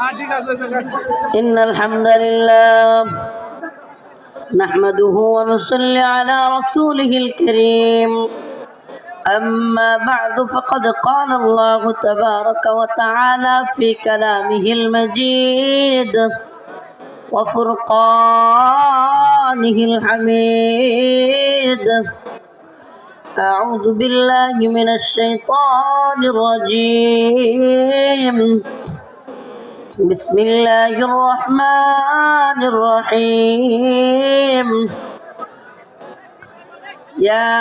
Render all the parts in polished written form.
إن الحمد لله نحمده ونصلي على رسوله الكريم أما بعد فقد قال الله تبارك وتعالى في كلامه المجيد وفرقانه الحميد أعوذ بالله من الشيطان الرجيم بسم الله الرحمن الرحيم يا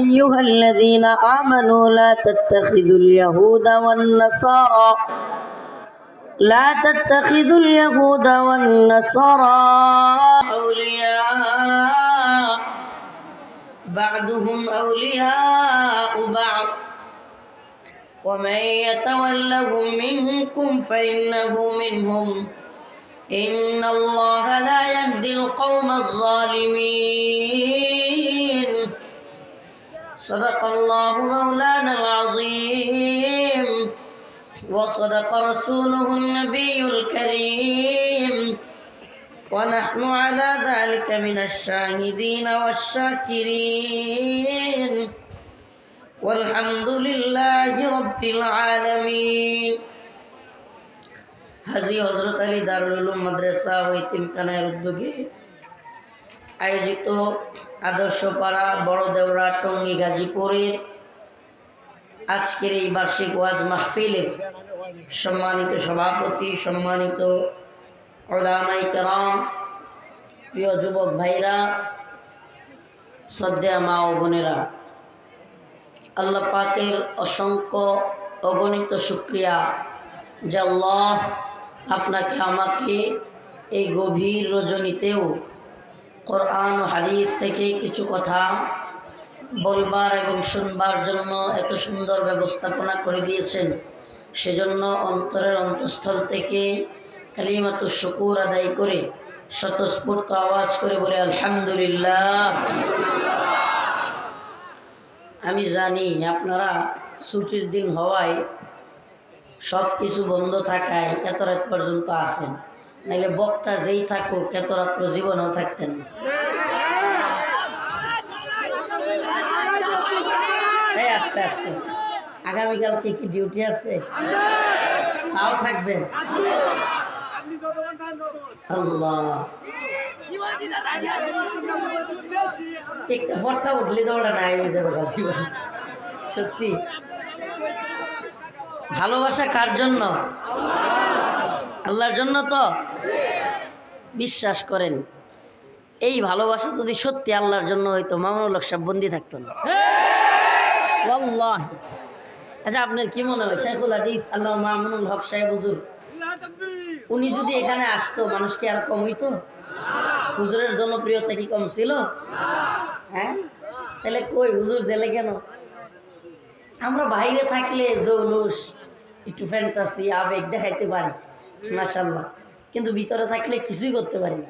أيها الذين آمنوا لا تتخذوا اليهود والنصارى أولياء بعضهم أولياء بعض ومن يتولهم منكم فإنه منهم إن الله لا يهدي القوم الظالمين صدق الله مولانا العظيم وصدق رسوله النبي الكريم ونحن على ذلك من الشاهدين والشاكرين والحمد لله رب العالمين হাজী হযরত আলী দারুল উলুম মাদ্রাসা ও ইতিমখানার উদ্যোগে আয়োজিত আদর্শপাড়া বড় দেওরা টঙ্গী গাজীপুরের আজকের এই বার্ষিক ওয়াজ মাহফিলে সম্মানিত সভাপতি, সম্মানিত উলামায়ে কেরাম, প্রিয় যুবক ভাইরা, শ্রদ্ধেয় মা ও বোনেরা, আল্লাহ পাকের অসংখ্য অগণিত শুকরিয়া যে আল্লাহ আপনাকে আমাকে এই গভীর রজনীতেও কোরআন ও হাদিস থেকে কিছু কথা বলবার এবং শুনবার জন্য এত সুন্দর ব্যবস্থাপনা করে দিয়েছেন। সেজন্য অন্তরের অন্তঃস্থল থেকে কালিমাতুশ শুকুর আদায় করে স্বতঃস্ফূর্ত আওয়াজ করে বলে আলহামদুলিল্লাহ। আমি জানি আপনারা ছুটির দিন হওয়ায় সব কিছু বন্ধ থাকায় এত রাত পর্যন্ত আসেন, নাইলে বক্তা যেই থাকুক এত রাত্র জীবনেও থাকতেন। তাই আস্তে আস্তে আগামীকালকে কি ডিউটি আছে? তাও থাকবেন। আল্লাহ একটা ফটকা উঠলে তো ওটা নাই হয়ে যাবে। সত্যি ভালোবাসা কার জন্য? আল্লাহর জন্য। তো বিশ্বাস করেন, এই ভালোবাসা যদি সত্যি আল্লাহর জন্য হইতো মামুনুল হক সাহেব বন্দি থাকতো না। আল্লাহ। আচ্ছা, আপনার কি মনে হয় শাইখুল হাদিস আল্লাহ মামুনুল হক সাহেব হুজুর উনি যদি এখানে আসতো মানুষ কি আর কম হইতো? হুজুরের জনপ্রিয়তা কি কম ছিল? হ্যাঁ, তাহলে কই হুজুর জেলে কেন? আমরা বাইরে থাকলে জৌলুস, একটু ফ্যান্টাসি, আবেগ দেখাইতে পারি মাশাআল্লাহ, কিন্তু ভিতরে থাকলে কিছুই করতে পারি না।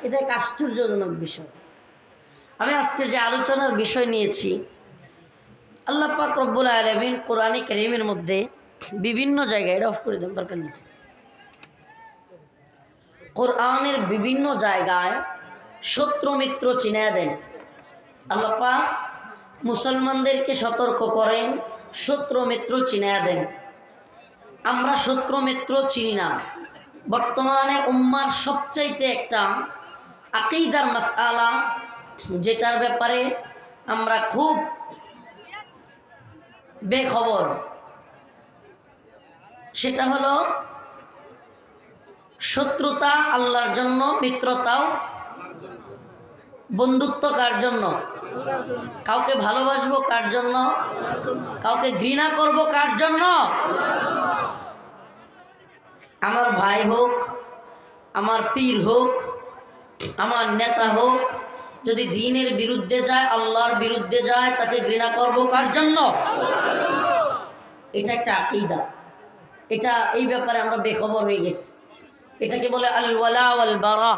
এটা এক আশ্চর্যজনক বিষয়। আমি আজকে যে আলোচনার বিষয় নিয়েছি, আল্লাহ পাক রব্বুল আলামিন কোরআনে কারীমের মধ্যে বিভিন্ন জায়গায়, এটা অফ করে দেন, দরকার নেই, কোরআনের বিভিন্ন জায়গায় শত্রু মিত্র চিনায়া দেন। আল্লাহ পাক মুসলমানদেরকে সতর্ক করেন, শত্রু মিত্র চিনায়া দেন। আমরা শত্রু মিত্র চিনি না। বর্তমানে উম্মার সবচাইতে একটা আকীদার মাসআলা, যেটার ব্যাপারে আমরা খুব বেখবর, সেটা হলো শত্রুতা আল্লাহর জন্য, মিত্রতাও, বন্ধুত্ব কার জন্য? কাউকে ভালোবাসবো কার জন্য? কাউকে ঘৃণা করব কার জন্য? আমার ভাই হোক, আমার পীর হোক, আমার নেতা হোক, যদি দ্বীনের বিরুদ্ধে যায়, আল্লাহর বিরুদ্ধে যায়, তাকে ঘৃণা করব কার জন্য? এটা একটা আকীদা। এটা এই ব্যাপারে আমরা বেখবর হয়ে গেছি। এটাকে বলে আল ওয়ালা ওয়াল বারা।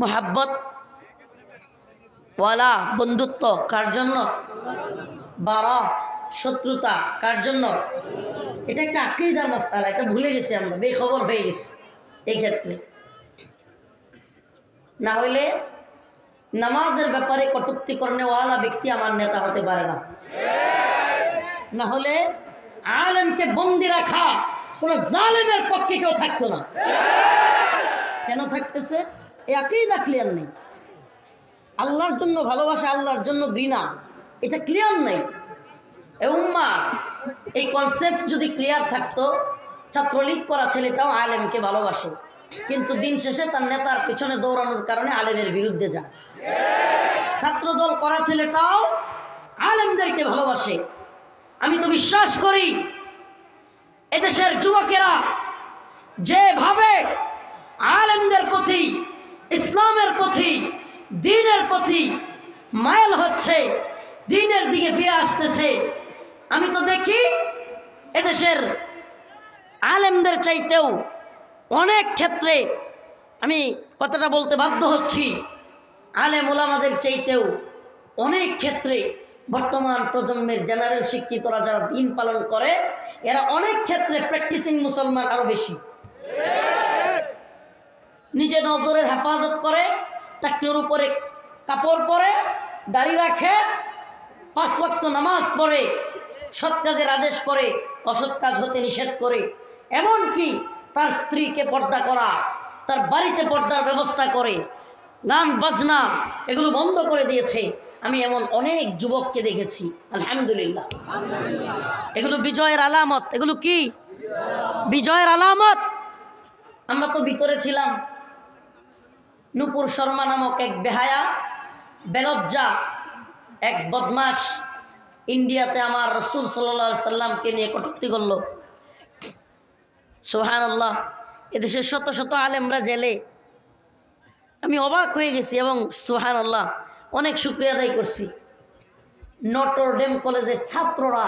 মোহাব্বত ওয়ালা বন্ধুত্ব কার জন্য? বারা শত্রুতা কার জন্য? এটা একটা আকীদার মাসআলা, এটা ভুলে গেছি আমরা, বেখবর হয়ে গেছি এই ক্ষেত্রে। না হইলে নামাজের ব্যাপারে কটূক্তি করনেওয়ালা ব্যক্তি আমার নেতা হতে পারে না। না হলে আলেমকে বন্দি রাখা কোন জালেমের পক্ষে কেউ থাকতো না। কেন থাকতেছে? এই আকীদা ক্লিয়ার নেই। আল্লাহর জন্য ভালোবাসা, আল্লাহর জন্য ঘৃণা, এটা ক্লিয়ার নেই। এই উম্মাহ এই কনসেপ্ট যদি ক্লিয়ার থাকতো, ছাত্রলীগ করা ছেলেটাও আলেমকে ভালোবাসে, কিন্তু দিন শেষে তার নেতার পিছনে দৌড়ানোর কারণে আলেমের বিরুদ্ধে যায়। ছাত্রদল করা ছেলেটাও আলেমদেরকে ভালোবাসে। আমি তো বিশ্বাস করি এদেশের যুবকেরা যেভাবে আলেমদের প্রতি, ইসলামের প্রতি, দ্বীনের প্রতি মাইল হচ্ছে, দ্বীনের দিকে ফিরে আসতেছে, আমি তো দেখি এদেশের আলেমদের চাইতেও অনেক ক্ষেত্রে, আমি কথাটা বলতে বাধ্য হচ্ছি, আলেম ওলামাদের চাইতেও অনেক ক্ষেত্রে বর্তমান প্রজন্মের জেনারেল শিক্ষিতরা যারা দিন পালন করে, এরা অনেক ক্ষেত্রে প্র্যাকটিসিং মুসলমান আরো বেশি। নিজে নজরের হেফাজত করে, টাকনোর উপরে কাপড় পরে, দাড়ি রাখে, 5 ওয়াক্ত নামাজ পড়ে, সৎ কাজের আদেশ করে, অসৎ কাজ হতে নিষেধ করে, এমনকি তার স্ত্রীকে পর্দা করা, তার বাড়িতে পর্দার ব্যবস্থা করে, গান বাজনা এগুলো বন্ধ করে দিয়েছে। আমি এমন অনেক যুবককে দেখেছি, আলহামদুলিল্লাহ। এগুলো বিজয়ের আলামত। এগুলো কি বিজয়ের আলামত? আমরা তো ভিতরে ছিলাম, নূপুর শর্মা নামক এক বেহায়া, বেলজ্জা, এক বদমাস ইন্ডিয়াতে আমার রাসূল সাল্লাল্লাহু আলাইহি সাল্লামকে নিয়ে কটূক্তি করলো। সুবহানাল্লাহ। এদেশের শত শত আলেমরা জেলে। আমি অবাক হয়ে গেছি এবং সুবহানাল্লাহ অনেক শুকরিয়া আদায় করছি। নটর ডেম কলেজের ছাত্ররা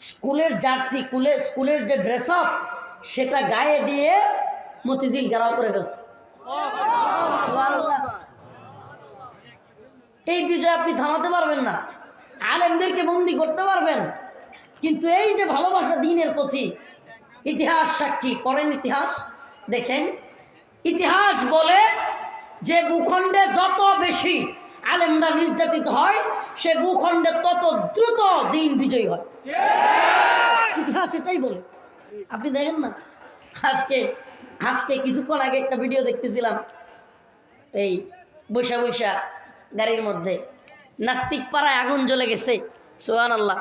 স্কুলের জার্সি, স্কুলের যে ড্রেস আপ, সেটা গায়ে দিয়ে মতিঝিল ঘেরাও করে ফেলছে। সুবহানাল্লাহ। এই বিষয়ে আপনি থামাতে পারবেন না, আলেমদেরকে বন্দি করতে পারবেন, কিন্তু এই যে ভালোবাসা দ্বীনের প্রতি, ইতিহাস সাক্ষী। পড়েন ইতিহাস, দেখেন ইতিহাস বলে যে ভূখণ্ডে যত বেশি আলেমরা নির্যাতিত হয়, সে ভূখণ্ডে তত দ্রুত দ্বীন বিজয়ী হয়। ইতিহাস এটাই বলে। আপনি দেখেন না, আজকে কিছুক্ষণ আগে একটা ভিডিও দেখতেছিলাম, এই বৈশা বৈশা গাড়ির মধ্যে নাস্তিক পাড়ায় আগুন জ্বলে গেছে। সুবহানাল্লাহ।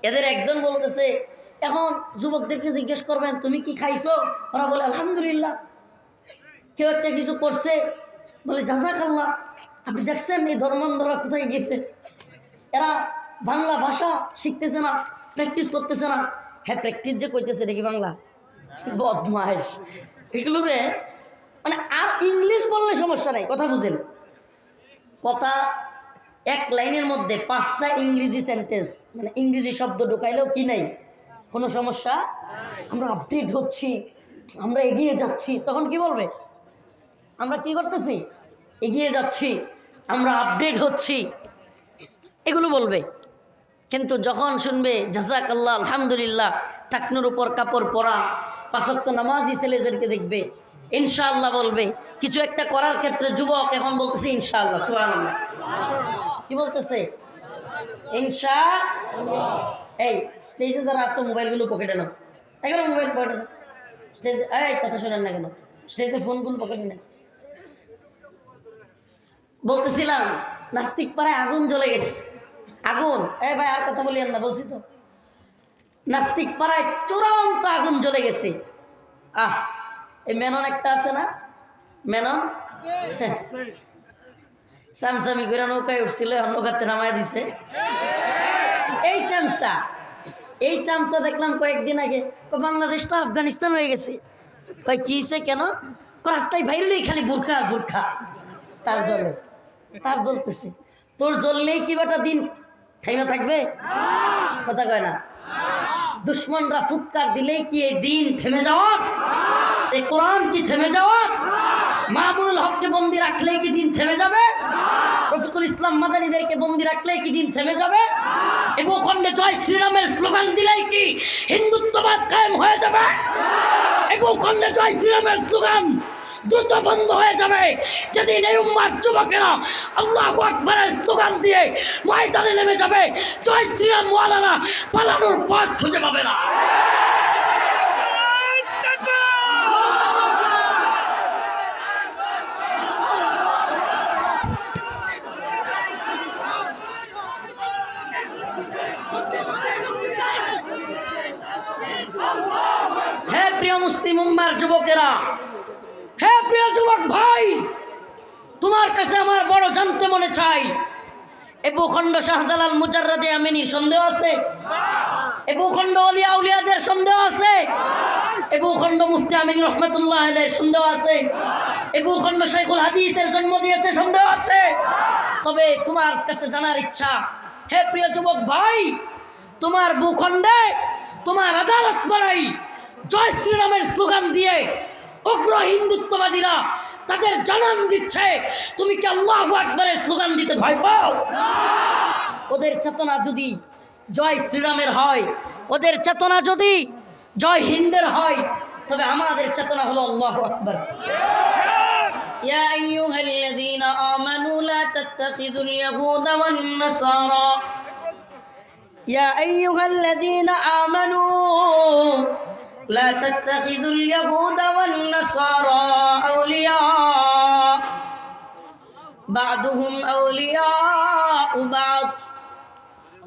এদের একজন বলতেছে, এখন যুবকদেরকে জিজ্ঞেস করবেন তুমি কি খাইছো? ওরা বলে আলহামদুলিল্লাহ। কেউ একটা কিছু করছে, বলে জাযাকাল্লাহ। আপনি দেখছেন এই ধর্মান্ধরা কোথায় গেছে? এরা বাংলা ভাষা শিখতেছে না, প্র্যাকটিস করতেছে না। হ্যাঁ, প্র্যাকটিস যে করতেছে দেখি বাংলা, বদমাইশ এগুলো রে। মানে আর ইংলিশ বললে সমস্যা নাই, কথা বুঝেন। কথা এক লাইনের মধ্যে 5টা ইংরেজি সেন্টেন্স, মানে ইংরেজি শব্দ ঢুকাইলেও কি নাই, কোনো সমস্যা। আমরা আপডেট হচ্ছি, আমরা এগিয়ে যাচ্ছি, তখন কি বলবে? আমরা কি করতেছি? এগিয়ে যাচ্ছি, আমরা আপডেট হচ্ছি, এগুলো বলবে। কিন্তু যখন শুনবে জাযাকাল্লাহ, আলহামদুলিল্লাহ, টাকনুর উপর কাপড় পরা, 5 ওয়াক্ত নামাজি ছেলেদেরকে দেখবে ইনশাআল্লাহ বলবে। কিছু একটা করার ক্ষেত্রে যুবক এখন বলতেছে ইনশাআল্লাহ। সুবহানাল্লাহ। কি বলতেছে? ইনশাআল্লাহ। এই স্টেজে যারা আসছে মোবাইলগুলো পকেটে নাও, এগুলো মোবাইল পকেটে নাও। স্টেজে এই কথা শোনেন না কেন? স্টেজে ফোনগুলো পকেটে নেন। বলতেছিলাম নাস্তিক পাড়ায় আগুন জ্বলে গেছে। আগুন, এই ভাই আর কথা বলিয়েন না, বলছি তো। নাস্তিক পাড়ায় চূড়ান্ত আগুন জ্বলে গেছে। এই মেনন একটা আছে না, মেনন সামসামি করে নৌকায় উঠছিল, নৌকাতে নামায় দিছে। এই চামচা দেখলাম কয়েকদিন আগে, বাংলাদেশ তো আফগানিস্তান হয়ে গেছে। কয় কি হয়েছে কেন? রাস্তায় বাইরেই খালি বুরখা আর বুরখা। তার জ্বলতেছে। তোর জ্বললেই কি বেটা দিন থাইমা থাকবে? কথা কয় না। দুশ্মনরা ফুৎকার দিলেই কি এই দিন থেমে যাওয়ার? এই কোরআন কি থেমে যাওয়ার? মামুনুল হককে বন্দি রাখলেই কি দিন থেমে যাবে? রফিকুল ইসলাম মাদানীদেরকে বন্দি রাখলে কি দিন থেমে যাবে? এই ভূখণ্ডে জয় শ্রীরামের স্লোগান দিলেই কি হিন্দুত্ববাদ কায়েম হয়ে যাবে? এই ভূখণ্ডে জয় শ্রীরামের স্লোগান দ্রুত বন্ধ হয়ে যাবে যেদিন এই উম্মার যুবকেরা আল্লাহু আকবারের স্লোগান দিয়ে ময়দানে নেমে যাবে। জয় শ্রীরাম ওয়ালারা পালানোর পথ খুঁজে পাবে না। হে প্রিয় মুসলিম উম্মার যুবকেরা, হে প্রিয় যুবক ভাই, তোমার কাছে আমার বড় জানতে মনে চাই, এ ভূখণ্ড শাহজালাল মুজাররদে আমিনীর সন্দেহ আছে? এ ভূখণ্ড আউলিয়া উলিয়াদের সন্দেহ আছে? এ ভূখণ্ড মুফতি আমিন রহমাতুল্লাহ আলাইহির সন্দেহ আছে? এ ভূখণ্ড শাইখুল হাদিসের জন্ম দিয়েছে সন্দেহ আছে? তবে তোমার কাছে জানার ইচ্ছা, হে প্রিয় যুবক ভাই, তোমার ভূখণ্ডে তোমার আদালত বাড়াই জয় শ্রীরামের স্লোগান দিয়ে উগ্র হিন্দুত্ববাদীরা তাদের জানান দিচ্ছে, তুমি কি আল্লাহু আকবারের স্লোগান দিতে ভয় পাও? ওদের চেতনা যদি জয় শ্রীরামের হয়, ওদের চেতনা যদি জয় হিন্দের হয়, তবে আমাদের চেতনা হলো আল্লাহু আকবার। ইয়া আইয়ুহাল্লাযীনা আমানু লা তাত্তাখিযুল ইয়াহুদা ওয়ান নাসারা ইয়া আইয়ুহাল্লাযীনা আমানু لا تتخذوا اليهود والنصارى أولياء بعضهم أولياء بعض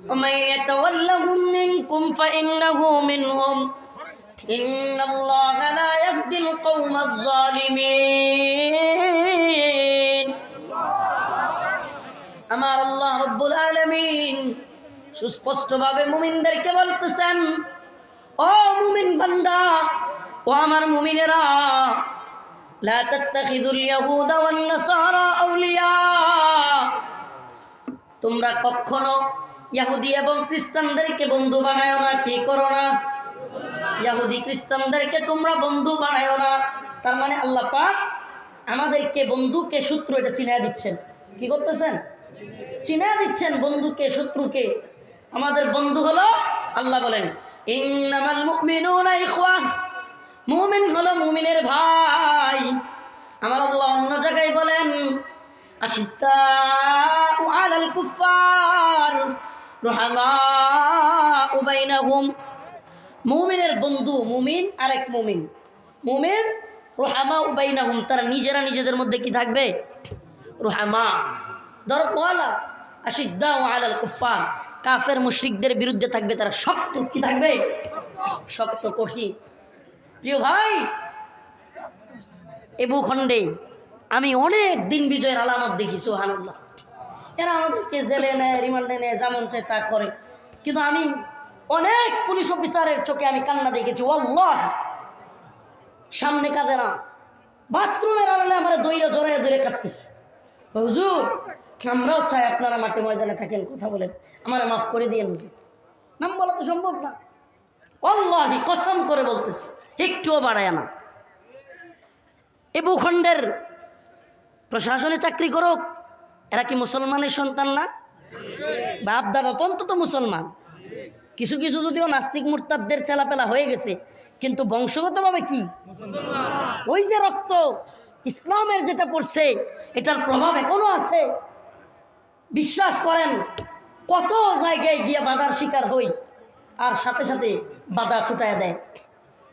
ومن يتولهم منكم فإنه منهم إن الله لا يهدي القوم الظالمين আমার আল্লাহ রব্বুল আলামিন সুস্পষ্টভাবে মুমিনদেরকে বলতেছেন, ও মুমিন বান্দা, ও আমার মুমিনেরা, লা তাত্তাখিযুল ইয়াহুদা ওয়ান নাসারা আউলিয়া, তোমরা কখনো ইহুদি এবং খ্রিস্টানদেরকে বন্ধু বানায়ো না। কি করো না? ইহুদি খ্রিস্টানদেরকে তোমরা বন্ধু বানায়ো না। তার মানে আল্লাহ পাক আমাদেরকে বন্ধুকে শত্রু এটা চিনায় দিচ্ছেন। কি করতেছেন? চিনায় দিচ্ছেন বন্ধুকে শত্রুকে। আমাদের বন্ধু হলো, আল্লাহ বলেন ইন্নামাল মুমিনুনা ইখওয়াহ, মুমিন হলো মুমিনের ভাই। আমার আল্লাহ অন্য জায়গায় বলেন আশিদ্দাউ আলাল কুফার রুহামাউ বাইনাহুম, মুমিনের বন্ধু মুমিন আরেক মুমিন, মুমিন রুহামাউ বাইনাহুম, তারা নিজেরা নিজেদের মধ্যে কি থাকবে? রুহামা। ধরো ওয়ালা আশিদ্দাউ আলাল কুফার, কাফের মুশরিকদের বিরুদ্ধে থাকবে তারা শক্ত। কি থাকবে? শক্ত কঠিন। প্রিয় ভাই, এ ভূখণ্ডে আমি অনেক দিন বিজয়ের আলামত দেখি। সুবহানাল্লাহ। এরা আমাদেরকে জেলে নেয়, রিমান্ডে নেয়, যেমন চায় তা করে, কিন্তু আমি অনেক পুলিশ অফিসারের চোখে আমি কান্না দেখেছি। আল্লাহ সামনে কাঁদে না, বাথরুমের আড়ালে আমার দইরা জড়াইয়া ধরে কাটতেছে। হুজুর, আমরাও চাই আপনারা মাঠে ময়দানে থাকেন, কথা বলেন, আমার মাফ করে দিয়ে হুজুর। নাম বলা তো সম্ভব না, আল্লাহি কসম করে বলতেছি, একটুও বাড়ায় না। এ ভূখণ্ডের প্রশাসনে চাকরি করুক, এরা কি মুসলমানের সন্তান না? বাপ দাদা তো অন্তত মুসলমান। কিছু কিছু যদিও নাস্তিক মুরতাদদের চেলাপেলা হয়ে গেছে, কিন্তু বংশগতভাবে কি ওই যে রক্ত ইসলামের যেটা পড়ছে এটার প্রভাব এখনো আছে। বিশ্বাস করেন, কত জায়গায় গিয়ে বাধার শিকার হই, আর সাথে সাথে বাধা ছুটায় দেয়।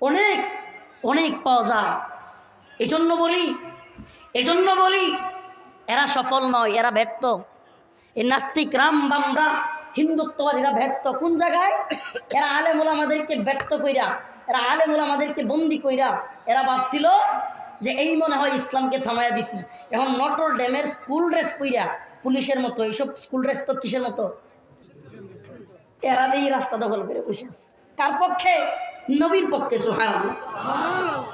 অনেক অনেক পাওয়া যায়। এজন্য বলি এরা সফল নয়, এরা ব্যর্থ। এই নাস্তিক রাম বামরা হিন্দুত্ববাদীরা ব্যর্থ। কোন জায়গায়? এরা আলেম ওলামাদেরকে ব্যর্থ কইরা, এরা আলেম ওলামাদেরকে বন্দি কইরা এরা ভাবছিল যে এই মনে হয় ইসলামকে থামাইয়া দিছি। এখন নটর ডেমের স্কুল ড্রেস কইরা পুলিশের মতো, এইসব স্কুল ড্রেস তো কিসের মতো? এরা দিয়ে রাস্তা দখল করে বসে আছে। কার পক্ষে? নবীর পক্ষে। সুবহানাল্লাহ।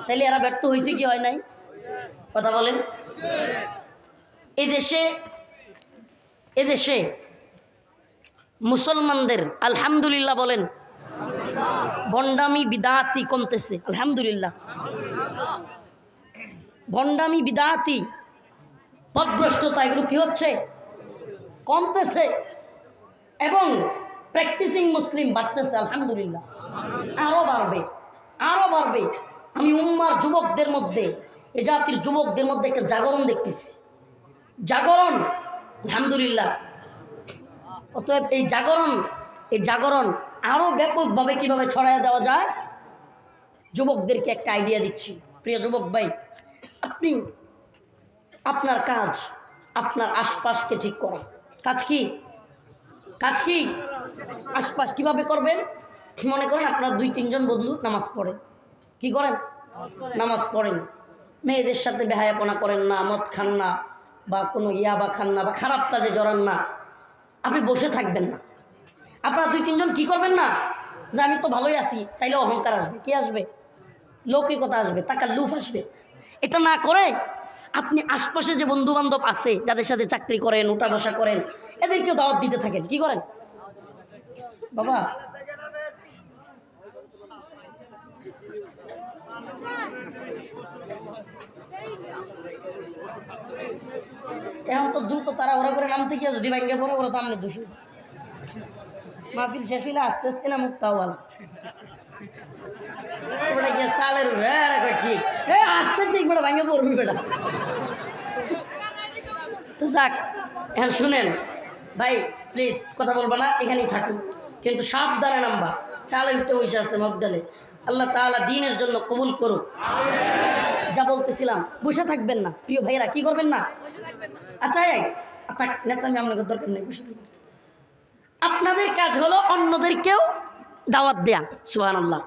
তাইলে এরা ব্যর্থ হয়েছে কি হয় নাই? কথা বলেন। এদেশে মুসলমানদের আলহামদুলিল্লাহ বলেন, ভণ্ডামি বিদাতি কমতেছে। আলহামদুলিল্লাহ। ভণ্ডামি বিদাতি পথভ্রষ্টতা এগুলো কি হচ্ছে? কমতেছে এবং প্র্যাকটিসিং মুসলিম বাড়তেছে আলহামদুলিল্লাহ, আরও বাড়বে, আরও বাড়বে। আমি উম্মার যুবকদের মধ্যে, এ জাতির যুবকদের মধ্যে একটা জাগরণ দেখতেছি, জাগরণ আলহামদুলিল্লাহ। অতএব এই জাগরণ আরও ব্যাপকভাবে কিভাবে ছড়াইয়া দেওয়া যায়, যুবকদেরকে একটা আইডিয়া দিচ্ছি। প্রিয় যুবক ভাই, আপনি আপনার কাজ আপনার আশপাশকে ঠিক করা। কাজ কি আশপাশ কিভাবে করবেন? মনে করেন আপনার 2-3 জন বন্ধু নামাজ পড়ে, কি করেন? নামাজ পড়েন, মেয়েদের সাথে বেহায়াপনা করেন না, মদ খান না, বা কোনো ইয়াবা খান না, বা খারাপ কাজে জড়ান না। আপনি বসে থাকবেন না। আপনারা 2-3 জন কি করবেন না, যে আমি তো ভালোই আছি, তাইলে অহংকার আসবে, কি আসবে? লৌকিকতা আসবে, তাকাল্লুফ আসবে। এটা না করে আপনি আশপাশে যে বন্ধু বান্ধব আছে, যাদের সাথে চাকরি করেন, উঠা বসা করেন, এদেরকেও দাওয়াত দিতে থাকেন। কি করেন বাবা? এখন তো দ্রুত তারা ওরা করে নামতে গিয়ে যদি ভাঙ্গে পড়ে, ওরা তো আমনে দোষী। মাহফিল শেষ হইলে আস্তে আস্তে না মুক্তাও ভালো গিয়ে সালের ঠিক আস্তে ঠিক বেটা ভাঙ্গে পড়বি বেটা। তো যাক, এখন শুনেন ভাই, প্লিজ কথা বলবো না, এখানেই থাকুন, কিন্তু সাবধানে নামবা। চালে উঠতে বসে আছে মগডালে। আল্লাহ তাআলা দ্বীনের জন্য কবুল করুক। যা বলতেছিলাম, বসে থাকবেন না প্রিয় ভাইরা, কি করবেন না? আচ্ছা নেতা আপনাদের দরকার নেই, বসে থাকবেন। আপনাদের কাজ হলো অন্যদেরকেও দাওয়াত দেয়া। সুবহানাল্লাহ,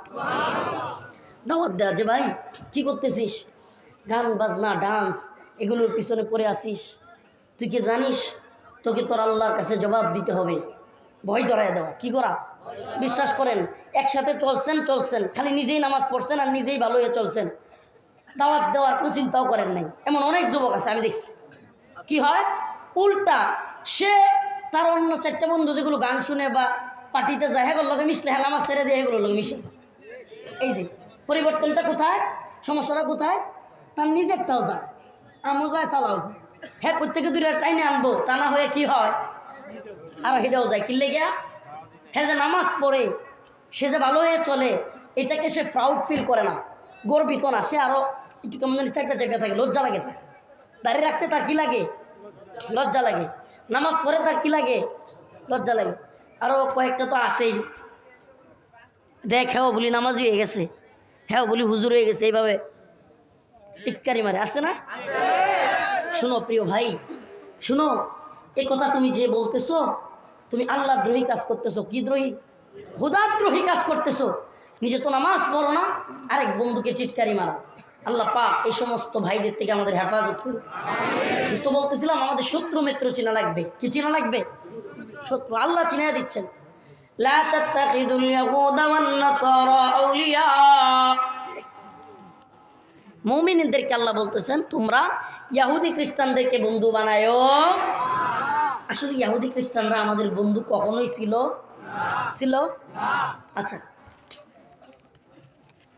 দাওয়াত দেয়া যে ভাই কি করতেছিস, গান বাজনা ডান্স এগুলোর পিছনে পড়ে আসিস, তুই কি জানিস তোকে তোর আল্লাহর কাছে জবাব দিতে হবে। ভয় ধরায় দেওয়া, কি করা? বিশ্বাস করেন, একসাথে চলছেন, খালি নিজেই নামাজ পড়ছেন আর নিজেই ভালো হয়ে চলছেন, দাওয়াত দেওয়ার কোনো চিন্তাও করেন নাই। এমন অনেক যুবক আছে আমি দেখছি। কি হয়, উল্টা সে তার অন্য 4টা বন্ধু যেগুলো গান শুনে বা পার্টিতে যায়, হ্যাঁ লোকে মিশলে, হ্যাঁ নামাজ ছেড়ে দিয়ে এগুলো লোক মিশে। এই যে পরিবর্তনটা কোথায়, সমস্যাটা কোথায়? তার নিজেরটাও যায়, আমও যায়, চালাও যায়। হ্যাঁ প্রত্যেকে 2টা টাইমে আনবো, তা না হয়ে কি হয়, আর হেঁটেও যায়। কিনলে গিয়া হ্যাঁ যে নামাজ পড়ে, সে যে ভালো হয়ে চলে, এটাকে সে প্রাউড ফিল করে না, গর্বিত না। সে আরও একটু কেমন জানি চারটা থাকে, লজ্জা লাগে। তার দাঁড়িয়ে রাখছে, তার কি লাগে? লজ্জা লাগে। নামাজ পড়ে তার কি লাগে? লজ্জা লাগে। আরও কয়েকটা তো আসেই, দেখ হ্যাঁ বলি নামাজ হয়ে গেছে, হ্যাঁ বলি হুজুর হয়ে গেছে, এইভাবে টিক্কারি মারে, আছে না? শুনো প্রিয় ভাই, শুনো, এ কথা তুমি যে বলতেছো, তুমি আল্লাহ দ্রোহী কাজ করতেছো। কি দ্রোহী? খোদার দ্রোহী কাজ করতেছো। নিজে তো নামাজ পড়ো না, আরেক বন্ধুকে চিৎকারি মারা। আল্লাহ পাক এই সমস্ত ভাইদের থেকে আমাদের হেফাজত করুন। তো বলতেছিলাম, আমাদের শত্রু মিত্র চিনা লাগবে। কি চিনা লাগবে? শত্রু আল্লাহ চিনা দিচ্ছেন। লা তাত্তাখিযুল ইয়াহুদা ওয়ান নাসারা আউলিয়া। মুমিনদেরকে আল্লাহ বলতেছেন, তোমরা ইহুদি খ্রিস্টানদেরকে বন্ধু বানায়ো। আসলে ইহুদি খ্রিস্টানরা আমাদের বন্ধু কখনোই ছিল? আচ্ছা,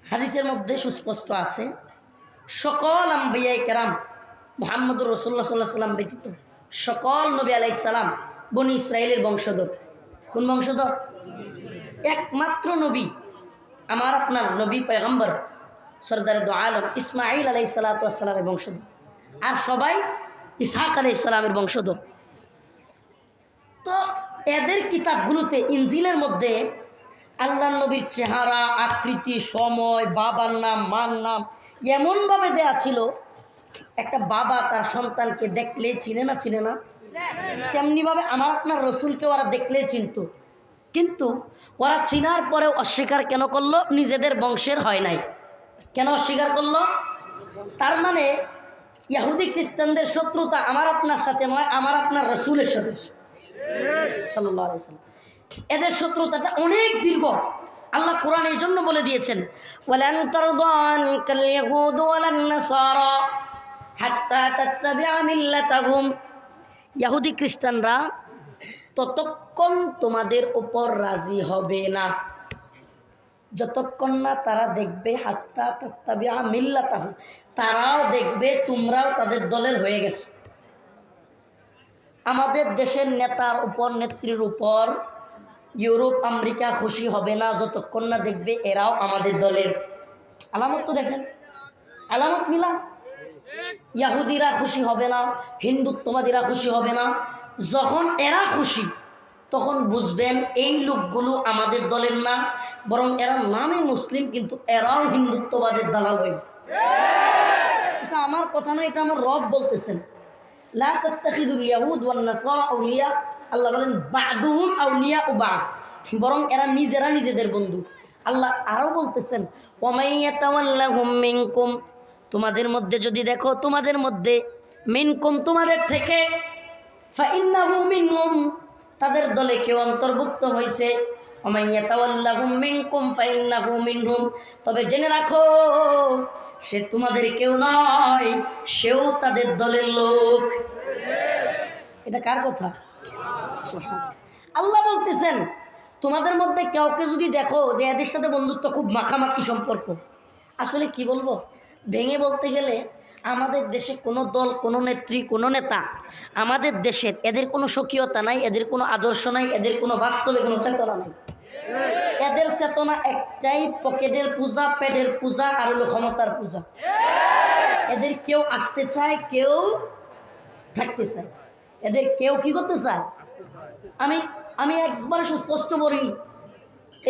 হাদিসের মধ্যে সুস্পষ্ট আছে, সকল আম্বিয়ায়ে কেরাম মুহাম্মদুর রাসূলুল্লাহ সাল্লাল্লাহু আলাইহি সাল্লাম ব্যতীত সকল নবী আলাইহিস সালাম বনি ইসরাইলের বংশধর। কোন বংশধর? একমাত্র নবী, আমার আপনার নবী পয়গম্বর সরদারে দো আলম ইসমাঈল আলাইহিস সালাতু ওয়াস সালামের বংশধর, আর সবাই ইসহাক আলাইহিস সালামের বংশধর। তো এদের কিতাবগুলোতে, ইনজিলের মধ্যে আল্লাহ নবীর চেহারা, আকৃতি, সময়, বাবার নাম, মার নাম এমনভাবে দেয়া ছিল, একটা বাবা তার সন্তানকে দেখলে চিনে না, তেমনিভাবে আমার আপনার রসুলকে ওরা দেখলে চিনত। কিন্তু ওরা চিনার পরেও অস্বীকার কেন করলো? নিজেদের বংশের হয় নাই। কেন অস্বীকার করলো? তার মানে ইহুদি খ্রিস্টানদের শত্রুতা আমার আপনার সাথে নয়, আমার আপনার রসুলের সাথে সাল্লাল্লাহু আলাইহি ওয়াসাল্লাম। এদের শত্রুতাটা অনেক দীর্ঘ। আল্লাহ কোরআন এই জন্য বলে দিয়েছেন, ওয়ালান তারদা আনকাল ইয়াহুদু ওয়ালান নাসারা হাত্তা তাত্তাবিআ মিল্লাতাহুম। ইহুদি খ্রিস্টানরা ততক্ষণ তোমাদের উপর রাজি হবে না যতক্ষণ না তারা দেখবে, হাত্তা তাত্তাবিআ মিল্লাতাহুম, তারাও দেখবে তোমরাও তাদের দলের হয়ে গেছো। আমাদের দেশের নেতার উপর, নেত্রীর উপর ইউরোপ আমেরিকা খুশি হবে না যতক্ষণ না দেখবে এরাও আমাদের দলের। আলামত তো দেখেন, আলামত মিলা। ইয়াহুদিরা খুশি হবে না, হিন্দুত্ববাদীরা খুশি হবে না। যখন এরা খুশি তখন বুঝবেন এই লোকগুলো আমাদের দলের না, বরং এরা নামে মুসলিম কিন্তু এরাও হিন্দুত্ববাদের দালাল হয়েছে। এটা আমার কথা নয়, এটা আমার রব বলতেছেন। লা তাত্তাখিযুল ইয়াহুদ ওয়ান নাসারা আউলিয়া, আল্লাহ বলেন বা'দুহুম আউলিয়া ও বা'দ, বরং এরা নিজেরা নিজেদের বন্ধু। আল্লাহ আরো বলতেছেন ওয়া মান ইয়াতাওয়াল্লাহুম মিনকুম, তোমাদের মধ্যে যদি দেখো, তোমাদের মধ্যে, মিনকুম তোমাদের থেকে, ফাইন্নাহু মিনহুম তাদের দলে কেউ অন্তর্ভুক্ত হয়েছে, ওয়া মান ইয়াতাওয়াল্লাহুম মিনকুম ফাইন্নাহু মিনহুম, তবে জেনে রাখো সে তোমাদের কেউ নয়, সেও তাদের দলের লোক। এটা কার কথা? আল্লাহ বলতেছেন তোমাদের মধ্যে কাউকে যদি দেখো যে এদের সাথে বন্ধুত্ব খুব মাখামাখি সম্পর্ক, আসলে কি বলবো, ভেঙে বলতে গেলে আমাদের দেশে কোনো দল, কোনো নেত্রী, কোনো নেতা, আমাদের দেশের এদের কোনো স্বকীয়তা নাই, এদের কোনো আদর্শ নাই, এদের কোনো বাস্তবে কোনো চেতনা নাই। এদের চেতনা একটাই, পকেটের পূজা, পেটের পূজা আর হলো ক্ষমতার পূজা। এদের কেউ আসতে চায়, কেউ থাকতে চায়, এদের কেউ কি করতে চায়। আমি একবার সুস্পষ্ট বলি,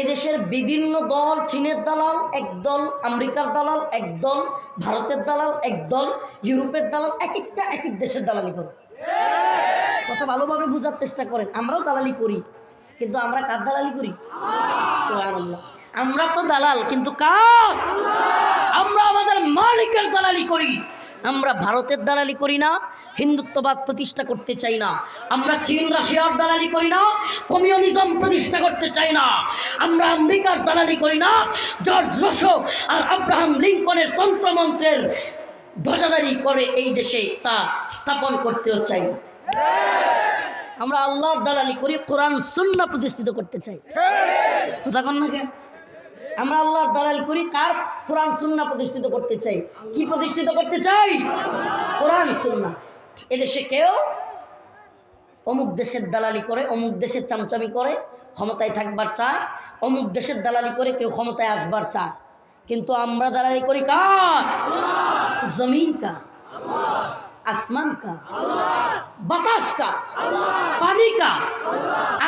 এই দেশের বিভিন্ন দল, চীনের দালাল একদল, আমেরিকার দালাল একদল, ভারতের দালাল একদল, ইউরোপের দালাল, এক একটা এক এক দেশের দালালি করে। কথা ভালোভাবে বোঝার চেষ্টা করেন। আমরাও দালালি করি, কিন্তু আমরা কার দালালি করি? সুবহানাল্লাহ। আমরা তো দালাল, কিন্তু কার? আমরা আমাদের মালিকের দালালি করি। আমরা ভারতের দালালি করি না, হিন্দুত্ববাদ প্রতিষ্ঠা করতে চাই না। আমরা চীন রাশিয়ার দালালি করি না, কমিউনিজম প্রতিষ্ঠা করতে চাই না। আমরা আমেরিকার দালালি করি না, জর্জ রসো আর আব্রাহাম লিঙ্কনের তন্ত্রমন্ত্রের ধ্বজাদারি করে এই দেশে তা স্থাপন করতেও চাই না। আমরা আল্লাহর দালালি করি, কোরআন সুন্নাহ প্রতিষ্ঠিত করতে চাই। কথা কন না কেন? আমরা আল্লাহর দালালি করি, কার? কোরআন সুন্নাহ প্রতিষ্ঠিত করতে চাই। কি প্রতিষ্ঠিত করতে চাই? কোরআন সুন্নাহ। এদেশে কেউ অমুক দেশের দালালি করে, অমুক দেশের চামচামি করে ক্ষমতায় থাকবার চায়, অমুক দেশের দালালি করে কেউ ক্ষমতায় আসবার চায়, কিন্তু আমরা দালালি করি কার? জমিন কা, আসমান কা, বাতাস কা, পানি কা,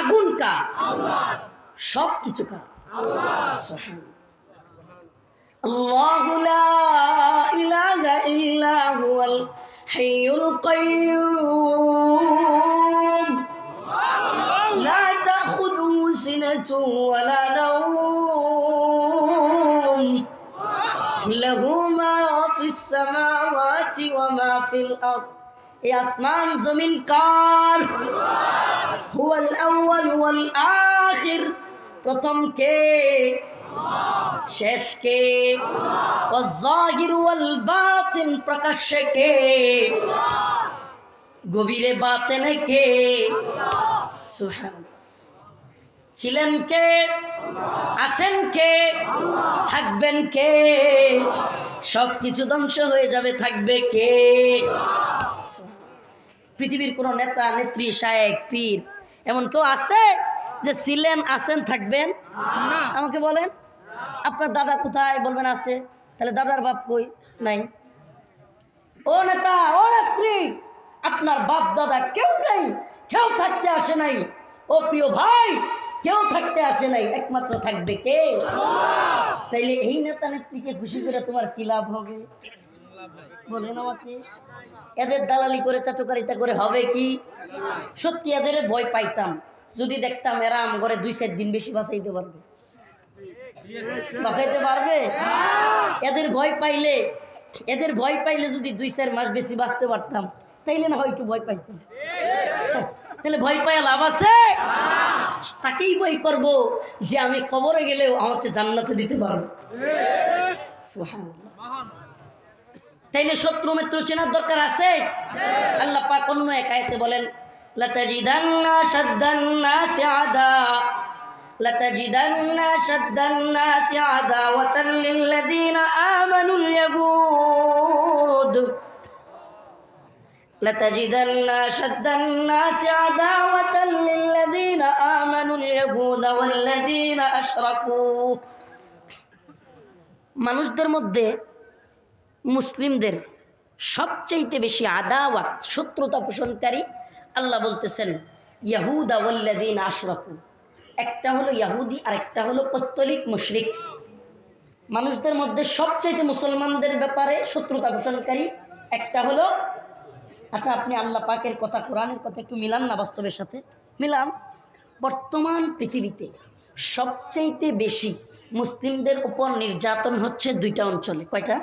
আগুন কা, সব কিছু কা। আল্লাহু লা ইলাহা ইল্লা হুয়াল হাইয়ুল কাইয়্যুম লা তাখুযুহু সিনাতুন ওয়া লা নাওম লাহু মা ফিস সামাওয়াতি ওয়া মা ফিল আরদ। এই আসমান জমিন কার? হুয়াল আউয়াল ওয়াল আখির, প্রথম কে? শেষ কে? ওয়াজ-যাহির ওয়াল বাতিন, প্রকাশ্যে কে? গভীরে বাতেনে কে? সুবহানাল্লাহ। ছিলেন কে? আছেন কে? থাকবেন কে? সব কিছু ধ্বংস হয়ে যাবে, থাকবে কে? পৃথিবীর কোন নেতা, নেত্রী, শায়েখ, পীর এমন কেউ আছে যে ছিলেন, আছেন, থাকবেন? আমাকে বলেন, আপনার দাদা কোথায়? বলবেন আছে। তাহলে দাদার বাপ কই? নাই। ও নেতা, ও নেত্রী, আপনার বাপ দাদা কেউ নাই, কেউ থাকতে আসে নাই। ও প্রিয় ভাই, কেউ থাকতে আসে নাই, একমাত্র থাকবে কে? তাইলে এই নেতা নেত্রীকে খুশি করে তোমার কি লাভ হবে? বলেন আমাকে। এদের দালালি করে, চাটুকারিতা করে হবে কি? সত্যি এদের ভয় পাইতাম যদি দেখতাম এরা আম করে 2-4 দিন বেশি বাঁচাইতে পারবে। বাঁচাইতে পারবে? এদের ভয় পাইলে যদি 2-4 মাস বেশি বাঁচতে পারতাম, তাইলে না হয় একটু ভয় পাইতাম। তাহলে ভয় পাইয়া লাভ আছে? তাকেই ভয় করব যে আমি কবরে গেলেও আমাকে জান্নাতে দিতে পারবো। সুবহানাল্লাহ। তাইলে শত্রু মিত্র চেনার দরকার আছে? আল্লাহ পাক অন্য এক আয়াতে বলেন, লাতাজিদান্না শাদ্দান নাসি আদা, লাতাজিদান্না শাদ্দান নাসি আদাওয়াতান লিল্লাযীনা আমানুল ইয়াহুদ, لتجدن أشد الناس عداوة للذين آمنوا اليهود والذين أشركوا মানুষদের মধ্যে মুসলিমদের সবচেয়ে বেশি আদাওয়াত শত্রুতা পোষণকারী আল্লাহ বলতেছেন ইয়াহুদা ওয়াল্লাযীনা আশরাকু। একটা হলো ইহুদি আর একটা হলো পৌত্তলিক মুশরিক। মানুষদের মধ্যে সবচেয়ে মুসলমানদের ব্যাপারে শত্রুতা পোষণকারী একটা হলো, আচ্ছা আপনি আল্লাহ পাকের কথা কোরআনের কথা একটু মিলান না বাস্তবের সাথে মিলান। বর্তমান পৃথিবীতে সবচেয়ে বেশি মুসলিমদের উপর নির্যাতন হচ্ছে দুইটা অঞ্চলে। কয়টা?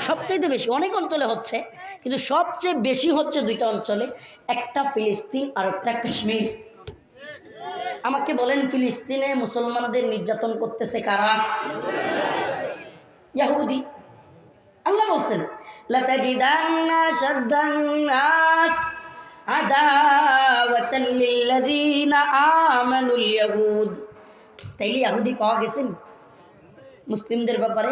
সবচেয়ে বেশি। অনেক অঞ্চলে হচ্ছে কিন্তু সবচেয়ে বেশি হচ্ছে দুইটা অঞ্চলে, একটা ফিলিস্তিন আর একটা কাশ্মীর। আমাকে বলেন ফিলিস্তিনে মুসলমানদের নির্যাতন করতেছে কারা? ইহুদি। আল্লাহ বলছেন লাতাজিদান্না শাদ্দান নাস আদাওয়াতান লিল্লাযীনা আমানুল ইয়াহুদ। তাইলে ইহুদি পাওয়া গেছেন মুসলিমদের ব্যাপারে।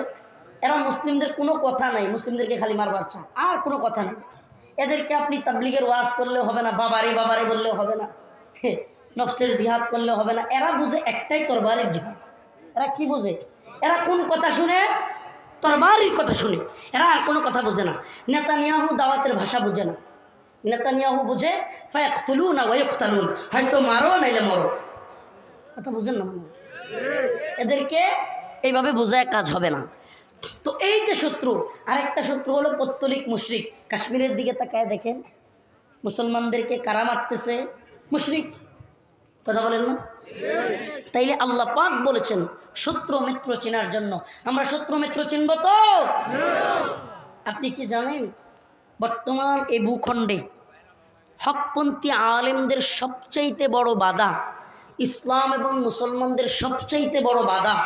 এরা মুসলিমদের কোনো কথা নাই, মুসলিমদেরকে খালি মারবার চায়, আর কোনো কথা নেই। এদেরকে আপনি তাবলীগের ওয়াজ করলেও হবে না, বাবারে বাবারে বললেও হবে না, নফসের জিহাদ করলেও হবে না। এরা বুঝে একটাই তরবারির জিহাদ। এরা কি বুঝে? এরা কোন কথা শুনে? তরবারির কথা শুনে। এরা আর কোনো কথা বোঝে না। নেতানিয়াহু দাওয়াতের ভাষা বোঝে না। নেতানিয়াহু বুঝে ফায়াকতুলুনা ওয়া ইকতালুন, হয়তো মারো নাইলে মরো। কথা বুঝেন না? এদেরকে এইভাবে বোঝায় কাজ হবে না। তো এই যে শত্রু, আরেকটা শত্রু হলো পৌত্তলিক মুশরিক। কাশ্মীরের দিকে তাকায় দেখেন মুসলমানদেরকে কারা মারতেছে? মুশরিক। কথা বলেন না? তাইলে আল্লাহ পাক বলেছেন শত্রু মিত্র চেনার জন্য। আমরা শত্রু মিত্র চিনব তো? আপনি কি জানেন বর্তমান এই ভূখণ্ডে হকপন্থী আলেমদের সবচাইতে বড় বাধা, ইসলাম এবং মুসলমানদের সবচাইতে বড় বাধা,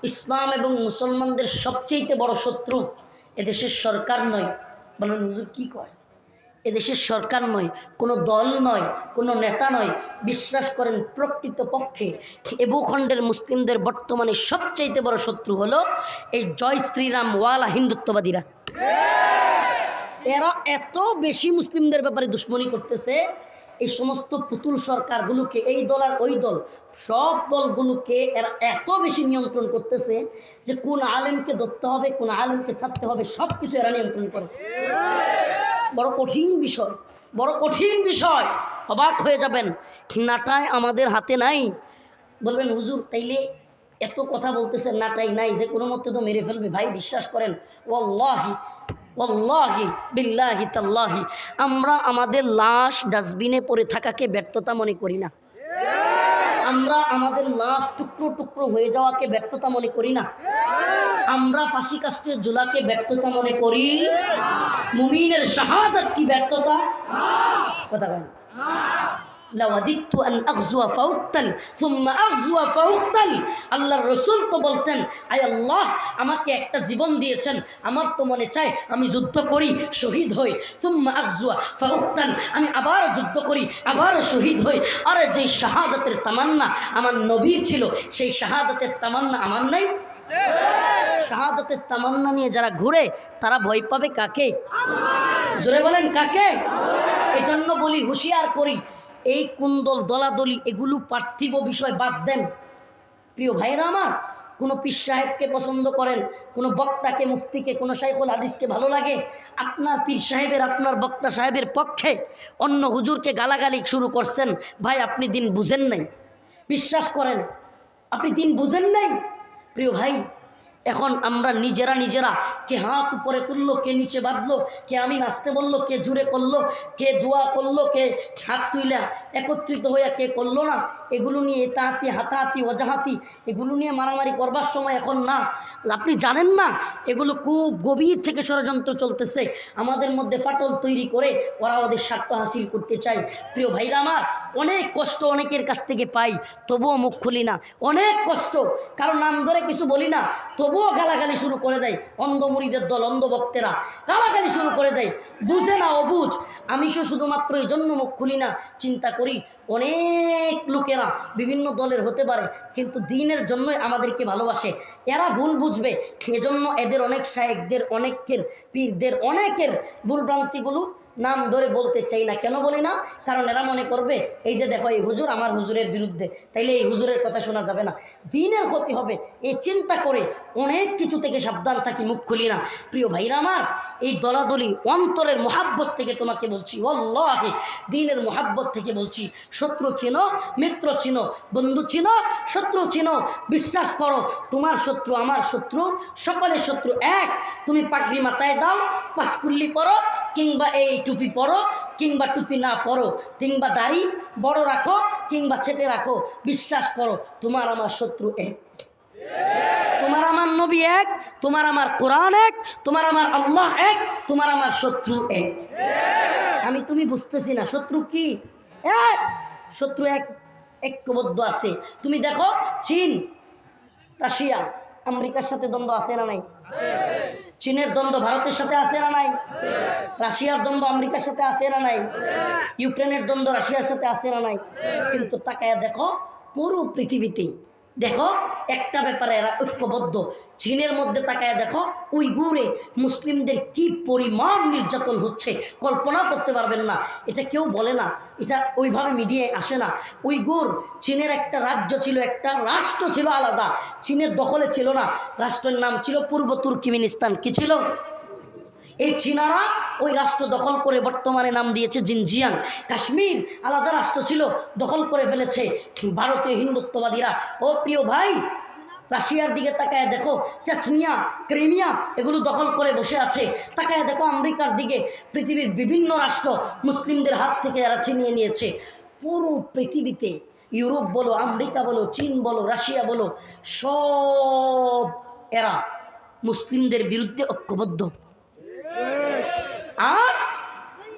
ইসলাম এবং মুসলমানদের সবচাইতে বড় শত্রু এদেশের সরকার নয়। বলেন হুজুর কি কয়? এদেশের সরকার নয়, কোনো দল নয়, কোনো নেতা নয়। বিশ্বাস করেন প্রকৃতপক্ষে এ ভূখণ্ডের মুসলিমদের বর্তমানে সবচাইতে বড় শত্রু হলো এই জয় শ্রীরাম ওয়ালা হিন্দুত্ববাদীরা। এরা এত বেশি মুসলিমদের ব্যাপারে দুশ্মনী করতেছে, এই সমস্ত পুতুল সরকারগুলোকে, এই দল আর ওই দল, সব দলগুলোকে এরা এত বেশি নিয়ন্ত্রণ করতেছে যে কোন আলেমকে ধরতে হবে, কোন আলেমকে ছাড়তে হবে, সব কিছু এরা নিয়ন্ত্রণ করে। বড় কঠিন বিষয়, বড় কঠিন বিষয়। অবাক হয়ে যাবেন, নাটায় আমাদের হাতে নাই। বলবেন হুজুর তাইলে এত কথা বলতেছেন নাটাই নাই, যে কোনো মতে তো মেরে ফেলবে। ভাই বিশ্বাস করেন ওয়াল্লাহি ওয়াল্লাহি বিল্লাহি তাল্লাহি আমরা আমাদের লাশ ডাস্টবিনে পড়ে থাকাকে ব্যর্থতা মনে করি না। আমরা আমাদের লাশ টুকরো টুকরো হয়ে যাওয়াকে ব্যর্থতা মনে করি না। আমরা ফাঁসি কাস্টের জুলাকে ব্যর্থতা মনে করি। মুমিনের শাহাদাত কি ব্যর্থতা? কথা বলেন। লাওয়াদিতু আন আগজুয়া ফাউক্তাল সুম্মা আগজুয়া ফাউক্তাল। আল্লাহর রাসূল তো বলতেন, আয় আল্লাহ আমাকে একটা জীবন দিয়েছেন, আমার তো মনে চায় আমি যুদ্ধ করি, শহীদ হই, সুম্মা আগজুয়া ফাউক্তাল, আমি আবার যুদ্ধ করি, আবার শহীদ হই। আরে যে শাহাদাতের তামান্না আমার নবীর ছিল, সেই শাহাদাতের তামান্না আমার নাই। শাহাদাতের তামান্না নিয়ে যারা ঘুরে তারা ভয় পাবে কাকে? জোরে বলেন কাকে? এজন্য বলি হুঁশিয়ার করি, এই কুন্দল দলাদলি এগুলো পার্থিব বিষয়, বাদ দেন। প্রিয় ভাইরা আমার, কোনো পীর সাহেবকে পছন্দ করেন, কোনো বক্তাকে, মুফতিকে, কোনো শাইখুল হাদিসকে ভালো লাগে, আপনার পীর সাহেবের, আপনার বক্তা সাহেবের পক্ষে অন্য হুজুরকে গালাগালি শুরু করছেন, ভাই আপনি দিন বুঝেন নাই। বিশ্বাস করেন আপনি দিন বুঝেন নাই। প্রিয় ভাই, এখন আমরা নিজেরা কে হাত উপরে তুললো, কে নিচে বাঁধলো, কে আমি নাচতে বললো, কে জুড়ে করলো, কে দোয়া করলো, কে হাত তুইলা একত্রিত হইয়া কে করলো না, এগুলো নিয়ে এতাহাতি হাতাহাতি অজাহাতি এগুলো নিয়ে মারামারি করবার সময় এখন না। আপনি জানেন না এগুলো খুব গভীর থেকে ষড়যন্ত্র চলতেছে, আমাদের মধ্যে ফাটল তৈরি করে ওরা ওদের স্বার্থ হাসিল করতে চায়। প্রিয় ভাইরা আমার, অনেক কষ্ট অনেকের কাছ থেকে পাই, তবুও মুখ খুলি না। অনেক কষ্ট, কারণ নাম ধরে কিছু বলি না, তবুও গালাগালি শুরু করে দেয়। অন্ধ মুরিদের দল, অন্ধ ভক্তেরা গালাগালি শুরু করে দেয়, বুঝে না অবুঝ। আমি শুধুমাত্র এই জন্য মুখ খুলি না, চিন্তা করি অনেক লোকেরা বিভিন্ন দলের হতে পারে কিন্তু দ্বীনের জন্যই আমাদেরকে ভালোবাসে। এরা ভুল বুঝবে, এজন্য এদের অনেক শায়েখদের, অনেকের পীরদের, অনেকের ভুল ভ্রান্তিগুলো নাম ধরে বলতে চাই না। কেন বলি না? কারণ এরা মনে করবে এই যে দেখো এই হুজুর আমার হুজুরের বিরুদ্ধে, তাইলে এই হুজুরের কথা শোনা যাবে না, দিনের ক্ষতি হবে, এই চিন্তা করে অনেক কিছু থেকে সাবধান থাকি, মুখ খুলি না। প্রিয় ভাইরা আমার, এই দলাদলি অন্তরের মোহাব্বত থেকে তোমাকে বলছি, ওয়াল্লাহি দিনের মোহাব্বত থেকে বলছি, শত্রু চিনো, মিত্র চিনো, বন্ধু চিনো, শত্রু চিনো, বিশ্বাস করো তোমার শত্রু আমার শত্রু, সকলের শত্রু এক। তুমি পাগড়ি মাথায় দাও, পাঁচকুল্লি পরো, কিংবা এই টুপি পরো, কিংবা টুপি না পরো, কিংবা দাড়ি বড় রাখো, কিংবা ছেটে রাখো, বিশ্বাস করো তোমার আমার শত্রু এক। তোমার আমার নবী এক, তোমার আমার কোরআন এক, তোমার আমার আল্লাহ এক, তোমার আমার শত্রু এক। আমি তুমি বুঝতেছি না, শত্রু কি এক? শত্রু এক, ঐক্যবদ্ধ আছে। তুমি দেখো চীন, রাশিয়া, আমেরিকার সাথে দ্বন্দ্ব আছে না নাই? চীনের দ্বন্দ্ব ভারতের সাথে আছে না নাই? রাশিয়ার দ্বন্দ্ব আমেরিকার সাথে আছে না নাই? ইউক্রেনের দ্বন্দ্ব রাশিয়ার সাথে আছে না নাই? কিন্তু তাকায়া দেখো পুরো পৃথিবীতে দেখো একটা ব্যাপারে এরা ঐক্যবদ্ধ। চীনের মধ্যে তাকায় দেখো উইগুরে মুসলিমদের কি পরিমাণ নির্যাতন হচ্ছে, কল্পনা করতে পারবেন না। এটা কেউ বলে না, এটা ওইভাবে মিডিয়ায় আসে না। উইগুর চীনের একটা রাজ্য ছিল, একটা রাষ্ট্র ছিল আলাদা, চীনের দখলে ছিল না। রাষ্ট্রের নাম ছিল পূর্ব তুর্কমেনিস্তান। কি ছিল? এই চীনারা ওই রাষ্ট্র দখল করে বর্তমানে নাম দিয়েছে জিনজিয়াং। কাশ্মীর আলাদা রাষ্ট্র ছিল, দখল করে ফেলেছে ভারতীয় হিন্দুত্ববাদীরা। ও প্রিয় ভাই, রাশিয়ার দিকে তাকায় দেখো, চেচনিয়া, ক্রিমিয়া এগুলো দখল করে বসে আছে। তাকায় দেখো আমেরিকার দিকে, পৃথিবীর বিভিন্ন রাষ্ট্র মুসলিমদের হাত থেকে এরা ছিনিয়ে নিয়েছে। পুরো পৃথিবীতে ইউরোপ বলো, আমেরিকা বলো, চীন বলো, রাশিয়া বলো, সব এরা মুসলিমদের বিরুদ্ধে ঐক্যবদ্ধ। আর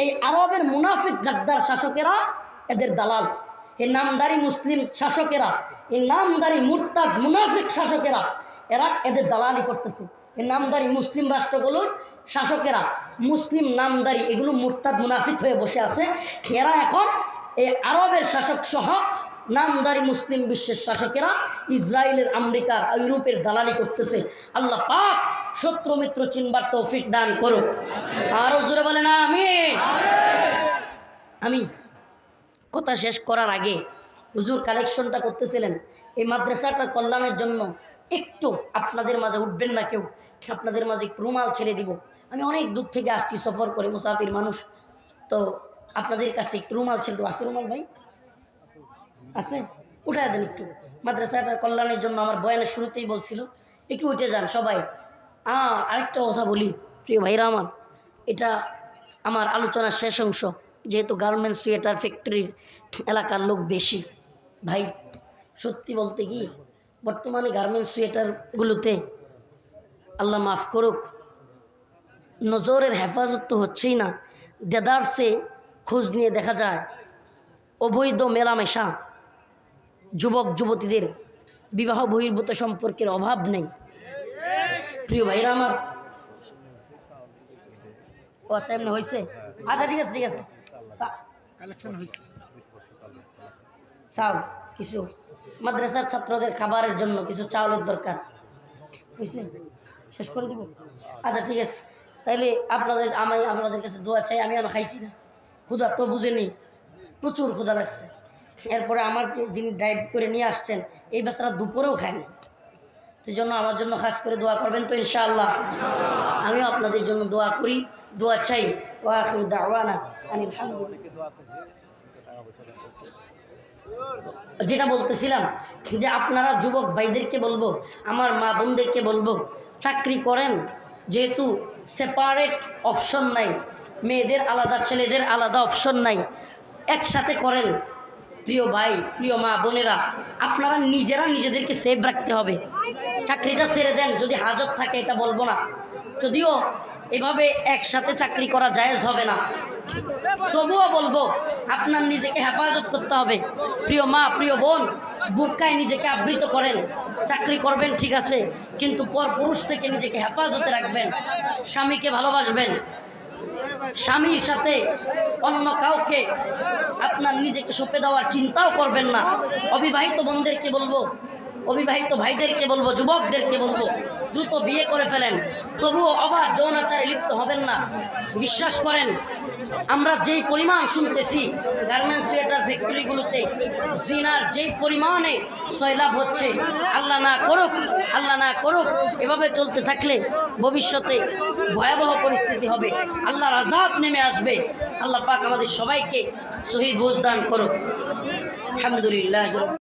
এই আরবের মুনাফিক গাদ্দার শাসকেরা এদের দালাল। এই নামদারি মুসলিম শাসকেরা, এই নামদারি মুরতাদ মুনাফিক শাসকেরা, এরা এদের দালালি করতেছে। এই নামদারি মুসলিম রাষ্ট্রগুলোর শাসকেরা, মুসলিম নামদারি, এগুলো মুরতাদ মুনাফিক হয়ে বসে আছে। এরা এখন এই আরবের শাসক সহ নামদারি মুসলিম বিশ্বের শাসকেরা ইসরায়েলের, আমেরিকার, ইউরোপের দালালি করতেছে। আল্লাহ পাক শত্রু মিত্র চিনবার তৌফিক দান করো। আরো জোরে বলে না আমি কথা শেষ করার আগে হুজুর কালেকশনটা করতেছিলেন এই মাদ্রাসাটার কল্যাণের জন্য। একটু আপনাদের মাঝে উঠবেন না কেউ, আপনাদের মাঝে রুমাল ছেড়ে দিব। আমি অনেক দূর থেকে আসছি সফর করে, মুসাফির মানুষ, তো আপনাদের কাছে একটু রুমাল ছেড়ে দেবো। আছে রুমাল ভাই? আছে? উঠায় দেন একটু। মাদ্রাসাটার কল্যাণের জন্য আমার বয়ানের শুরুতেই বলছিল, একটু উঠে যান সবাই। আরেকটা কথা বলি প্রিয় ভাইরা আমার, এটা আমার আলোচনার শেষ অংশ। যেহেতু গার্মেন্টস সোয়েটার ফ্যাক্টরির এলাকার লোক বেশি, ভাই সত্যি বলতে কি বর্তমানে গার্মেন্টস সোয়েটারগুলোতে আল্লাহ মাফ করুক, নজরের হেফাজত তো হচ্ছেই না। দেদারসে খোঁজ নিয়ে দেখা যায় অবৈধ মেলামেশা, যুবক যুবতীদের বিবাহ বহির্ভূত সম্পর্কের অভাব নেই। প্রিয় ভাইরা আমার, ও আচ্ছা এমনি হয়েছে, আচ্ছা ঠিক আছে ঠিক আছে, কালেকশন হয়েছে। চাল কিছু মাদ্রাসার ছাত্রদের খাবারের জন্য কিছু চাউলের দরকার হয়েছে, শেষ করে দিব। আচ্ছা ঠিক আছে, তাইলে আমি আপনাদের কাছে দোয়া চাই। আমি আর খাইছি না, ক্ষুধা তো বুঝেনি, প্রচুর ক্ষুধা লাগছে। এরপরে আমার যিনি ড্রাইভ করে নিয়ে আসছেন এই বাচ্চারা দুপুরেও খায়নি, সেই জন্য আমার জন্য খাস করে দোয়া করবেন তো ইনশাআল্লাহ। আমিও আপনাদের জন্য দোয়া করি, দোয়া চাই। ওয়া আখিরু দাওয়ানা আনিল হামদুলিল্লাহ। যেটা বলতেছিলাম যে আপনারা যুবক ভাইদেরকে বলবো, আমার মা বোনদেরকে বলবো, চাকরি করেন, যেহেতু সেপারেট অপশন নাই, মেয়েদের আলাদা ছেলেদের আলাদা অপশন নাই, একসাথে করেন। প্রিয় ভাই, প্রিয় মা বোনেরা, আপনারা নিজেরা নিজেদেরকে সেভ রাখতে হবে। চাকরিটা ছেড়ে দেন যদি হাজত থাকে, এটা বলবো না, যদিও এভাবে একসাথে চাকরি করা জায়েজ হবে না, তবুও বলবো আপনার নিজেকে হেফাজত করতে হবে। প্রিয় মা, প্রিয় বোন, বুরকায় নিজেকে আবৃত করেন। চাকরি করবেন ঠিক আছে, কিন্তু পর পুরুষ থেকে নিজেকে হেফাজতে রাখবেন। স্বামীকে ভালোবাসবেন, স্বামীর সাথে অন্য কাউকে আপনার নিজেকে সঁপে দেওয়ার চিন্তাও করবেন না। অবিবাহিত বোনদেরকে বলবো, অবিবাহিত ভাইদেরকে বলবো, যুবকদেরকে বলবো, দ্রুত শত বিয়ে করে ফেলেন, তবুও অবাধ যৌনাচারে লিপ্ত হবেন না। বিশ্বাস করেন, আমরা যেই পরিমাণ শুনতেছি গার্মেন্টস সোয়েটার ফ্যাক্টরিগুলোতে জিনার যেই পরিমাণে সয়লাভ হচ্ছে, আল্লাহ না করুক, আল্লাহ না করুক, এভাবে চলতে থাকলে ভবিষ্যতে ভয়াবহ পরিস্থিতি হবে, আল্লাহর আযাব নেমে আসবে। আল্লাহ পাক আমাদের সবাইকে সহিহ বুঝ দান করুক। আলহামদুলিল্লাহ।